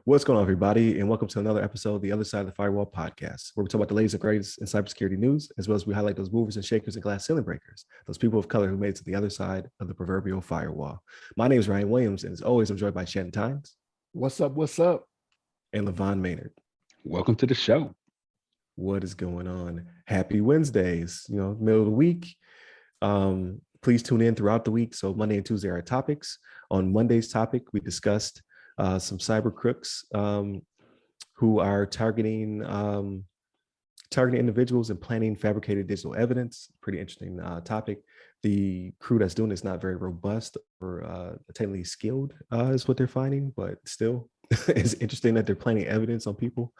What's going on, everybody, and welcome to another episode of the Other Side of the Firewall podcast, where we talk about the latest and greatest in cybersecurity news, as well as we highlight those movers and shakers and glass ceiling breakers, those people of color who made it to the other side of the proverbial firewall. My name is Ryan Williams, and as always, I'm joined by Shannon Tynes. What's up? What's up? And LeVon Maynard. Welcome to the show. What is going on? Happy Wednesdays, middle of the week. Please tune in throughout the week. So Monday and Tuesday are our topics. On Monday's topic, we discussed some cyber crooks who are targeting individuals and planning fabricated digital evidence. Pretty interesting topic. The crew that's doing it's not very robust or technically skilled is what they're finding, but still it's interesting that they're planning evidence on people,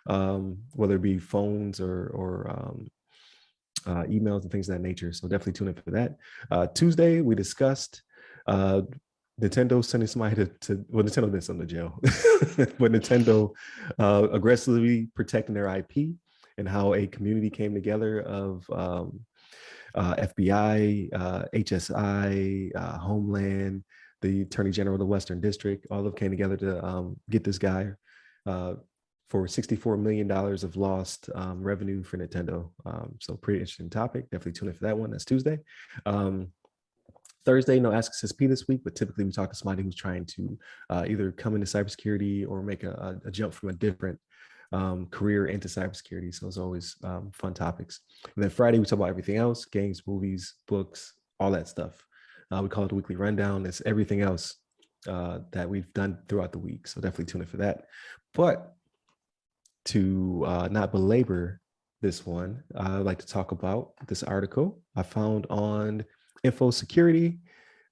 whether it be phones or emails and things of that nature. So definitely tune in for that. Tuesday, we discussed Nintendo sending somebody Nintendo didn't send them to jail, but Nintendo aggressively protecting their IP and how a community came together of FBI, HSI, Homeland, the Attorney General of the Western District, all of them came together to get this guy for $64 million of lost revenue for Nintendo. So pretty interesting topic. Definitely tune in for that one. That's Tuesday. Thursday, no Ask Us SP this week, but typically we talk to somebody who's trying to either come into cybersecurity or make a jump from a different career into cybersecurity. So it's always fun topics. And then Friday, we talk about everything else, games, movies, books, all that stuff. We call it the weekly rundown. It's everything else that we've done throughout the week. So definitely tune in for that. But to not belabor this one, I'd like to talk about this article I found on Info Security.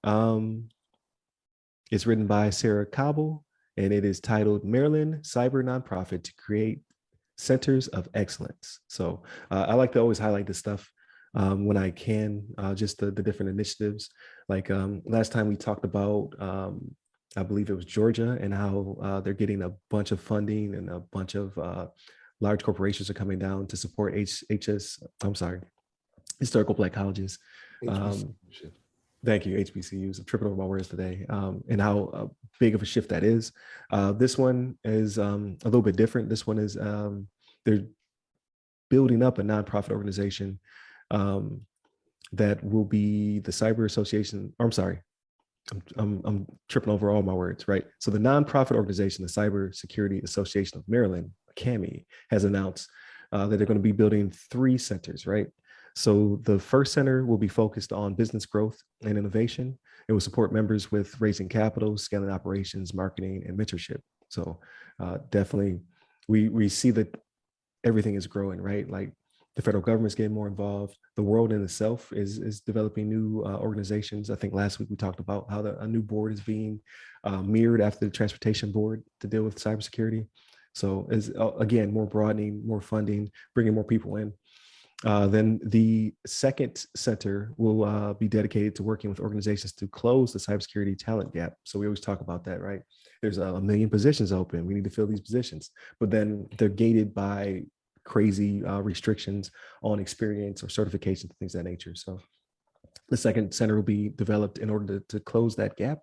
It's written by Sarah Cobble, and it is titled Maryland Cyber Nonprofit to Create Centers of Excellence. So I like to always highlight this stuff when I can, just the different initiatives. Like last time we talked about, I believe it was Georgia, and how they're getting a bunch of funding and a bunch of large corporations are coming down to support historical Black colleges. Thank you, HBCUs. I'm tripping over my words today, and how big of a shift that is. This one is a little bit different. This one is they're building up a nonprofit organization that will be the Cyber Association. I'm sorry, I'm tripping over all my words, right? So the nonprofit organization, the Cybersecurity Association of Maryland, CAMI, has announced that they're going to be building 3 centers, right? So the first center will be focused on business growth and innovation. It will support members with raising capital, scaling operations, marketing, and mentorship. So definitely, we see that everything is growing, right? Like the federal government is getting more involved. The world in itself is developing new organizations. I think last week we talked about how a new board is being mirrored after the transportation board to deal with cybersecurity. So is again, more broadening, more funding, bringing more people in. Then the second center will be dedicated to working with organizations to close the cybersecurity talent gap. So we always talk about that, right? There's a million positions open. We need to fill these positions, but then they're gated by crazy restrictions on experience or certifications, things of that nature. So the second center will be developed in order to close that gap.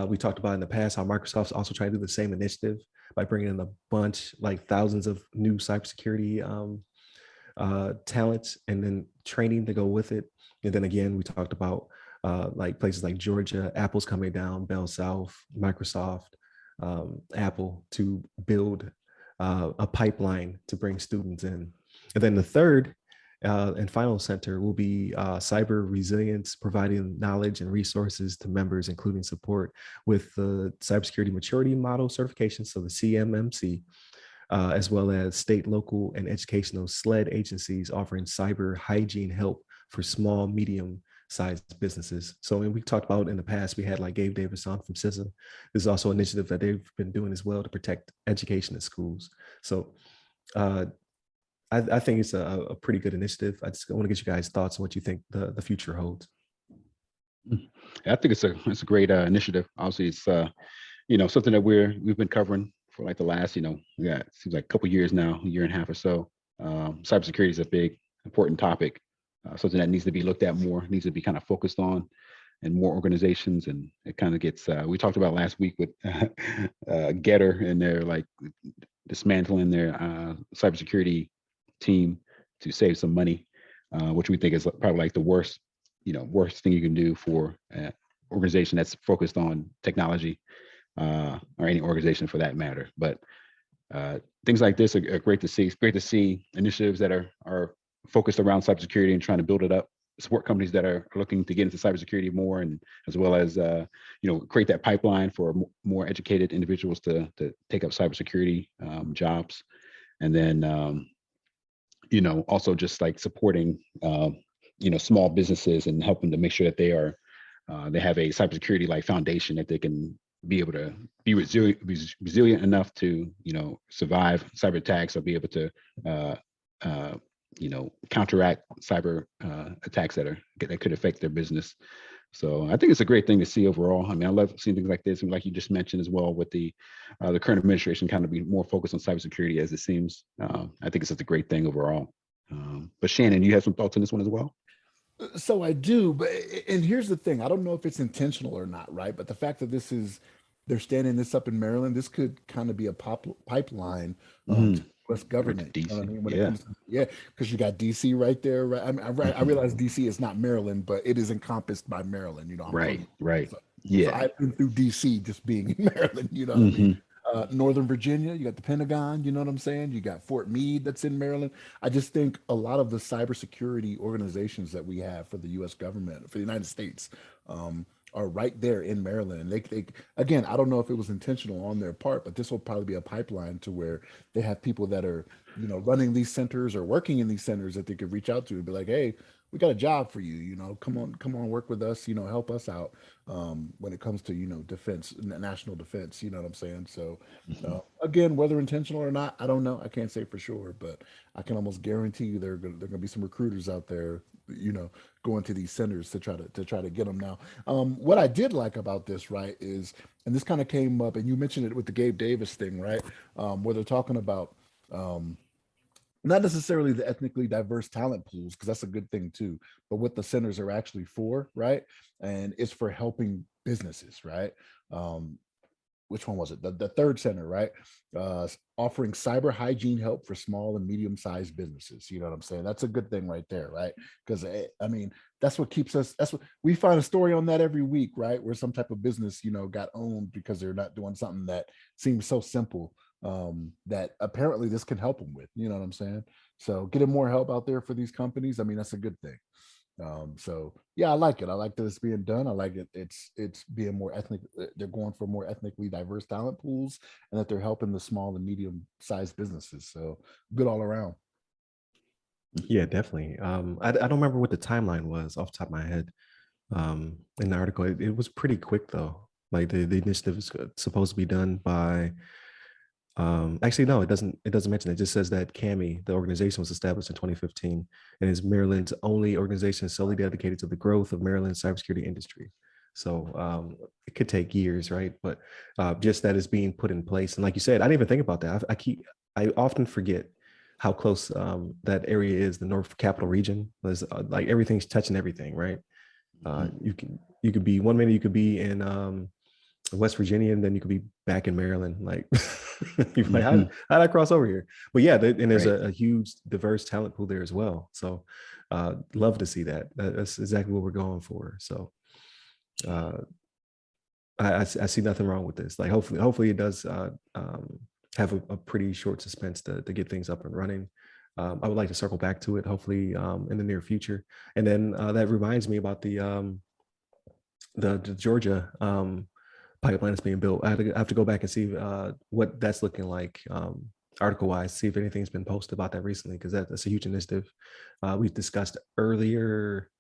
We talked about in the past how Microsoft's also trying to do the same initiative by bringing in a bunch, like thousands of new cybersecurity talents and then training to go with it. And then again, we talked about like places like Georgia, Apple's coming down, Bell South, Microsoft, Apple to build a pipeline to bring students in. And then the third and final center will be cyber resilience, providing knowledge and resources to members, including support with the cybersecurity maturity model certification, so the CMMC, as well as state, local, and educational SLED agencies offering cyber hygiene help for small, medium-sized businesses. So when we talked about in the past, we had like Gabe Davison from CISA. There's also an initiative that they've been doing as well to protect education in schools. So I think it's a pretty good initiative. I want to get you guys' thoughts on what you think the future holds. I think it's a great initiative. Obviously, it's something that we've been covering for like the last it seems like a couple of years now, a year and a half or so. Cybersecurity is a big, important topic, something that needs to be looked at more, needs to be kind of focused on. and more organizations. And it kind of gets, we talked about last week with Getter and their like dismantling their cybersecurity team to save some money, which we think is probably like the worst thing you can do for an organization that's focused on technology, or any organization for that matter. But things like this are great to see. It's great to see initiatives that are focused around cybersecurity and trying to build it up, support companies that are looking to get into cybersecurity more, and as well as create that pipeline for more educated individuals to take up cybersecurity jobs. And then also just like supporting small businesses and helping to make sure that they have a cybersecurity like foundation that they can be able to be resilient enough to survive cyber attacks, or be able to counteract cyber attacks that could affect their business. So I think it's a great thing to see overall. I mean, I love seeing things like this, and like you just mentioned as well, with the current administration kind of be more focused on cybersecurity, as it seems. I think it's just a great thing overall. But Shannon, you have some thoughts on this one as well? So I do, but and here's the thing: I don't know if it's intentional or not, right? But the fact that they're standing this up in Maryland, this could kind of be a pipeline to U.S. Right to government. You know what I DC. mean? When it Yeah. comes to, yeah, because you got DC right there, right? I realize DC is not Maryland, but it is encompassed by Maryland. I'm Right. from, Right. so Yeah. I've been through DC just being in Maryland. You know what I mean? Hmm. Northern Virginia, you got the Pentagon, you know what I'm saying? You got Fort Meade that's in Maryland. I just think a lot of the cybersecurity organizations that we have for the US government, for the United States, are right there in Maryland. And they again, I don't know if it was intentional on their part, but this will probably be a pipeline to where they have people that are, running these centers or working in these centers that they could reach out to and be like, hey, we got a job for you, come on, work with us, help us out when it comes to, defense, national defense, you know what I'm saying? So Hmm. again, whether intentional or not, I don't know. I can't say for sure, but I can almost guarantee you there gonna be some recruiters out there, going to these centers to try to get them now. What I did like about this, right, is, and this kind of came up, and you mentioned it with the Gabe Davis thing, right, where they're talking about um, not necessarily the ethnically diverse talent pools, because that's a good thing too, but what the centers are actually for, right? And it's for helping businesses, right? Um, which one was it? The third center, right? Offering cyber hygiene help for small and medium-sized businesses. You know what I'm saying? That's a good thing right there, right? Because I mean, that's what keeps us. That's what we find a story on that every week, right? Where some type of business, got owned because they're not doing something that seems so simple, that apparently this can help them with. You know what I'm saying? So getting more help out there for these companies, I mean, that's a good thing. So yeah, I like it. I like that it's being done. I like it. It's being more ethnic. They're going for more ethnically diverse talent pools, and that they're helping the small and medium sized businesses. So good all around. Yeah, definitely. I don't remember what the timeline was off the top of my head. In the article, it was pretty quick though. Like the initiative is supposed to be done by. Actually, no, it doesn't mention it. It just says that CAMI, the organization, was established in 2015 and is Maryland's only organization solely dedicated to the growth of Maryland's cybersecurity industry. So it could take years, right? But just that is being put in place. And like you said, I didn't even think about that. I often forget how close that area is, the North Capital Region. There's like everything's touching everything, right? You could be one minute you could be in West Virginia, and then you could be back in Maryland. Like, you're like, how Hmm. did I cross over here? But yeah, and there's Right. a huge, diverse talent pool there as well. So, love to see that. That's exactly what we're going for. So, uh, I see nothing wrong with this. Like, hopefully, it does have a pretty short suspense to get things up and running. I would like to circle back to it, hopefully, in the near future. And then that reminds me about the Georgia pipeline that's being built. I have to go back and see what that's looking like, article wise, see if anything's been posted about that recently, because that's a huge initiative. We discussed earlier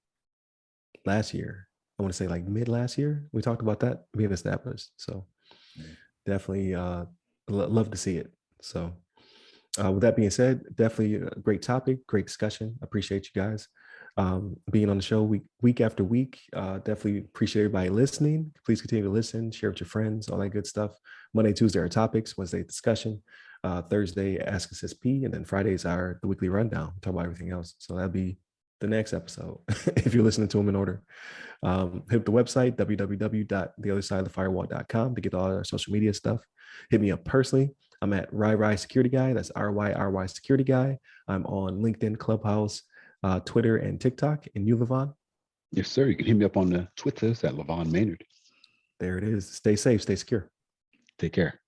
last year. I want to say like mid last year. We talked about that being established. So Yeah. definitely love to see it. So with that being said, definitely a great topic, great discussion. Appreciate you guys being on the show week after week. Definitely appreciate everybody listening. Please continue to listen, share with your friends, all that good stuff. Monday, Tuesday are topics, Wednesday discussion, Thursday Ask Us SP, and then Fridays are the weekly rundown. Talk about everything else. So that'll be the next episode if you're listening to them in order. Hit the website, www.theothersideofthefirewall.com, to get all our social media stuff. Hit me up personally. I'm at RyRy Security Guy. That's RYRY Security Guy. I'm on LinkedIn, Clubhouse, Twitter, and TikTok. And you, LeVon? Yes, sir. You can hit me up on the Twitters at LeVon Maynard. There it is. Stay safe, stay secure. Take care.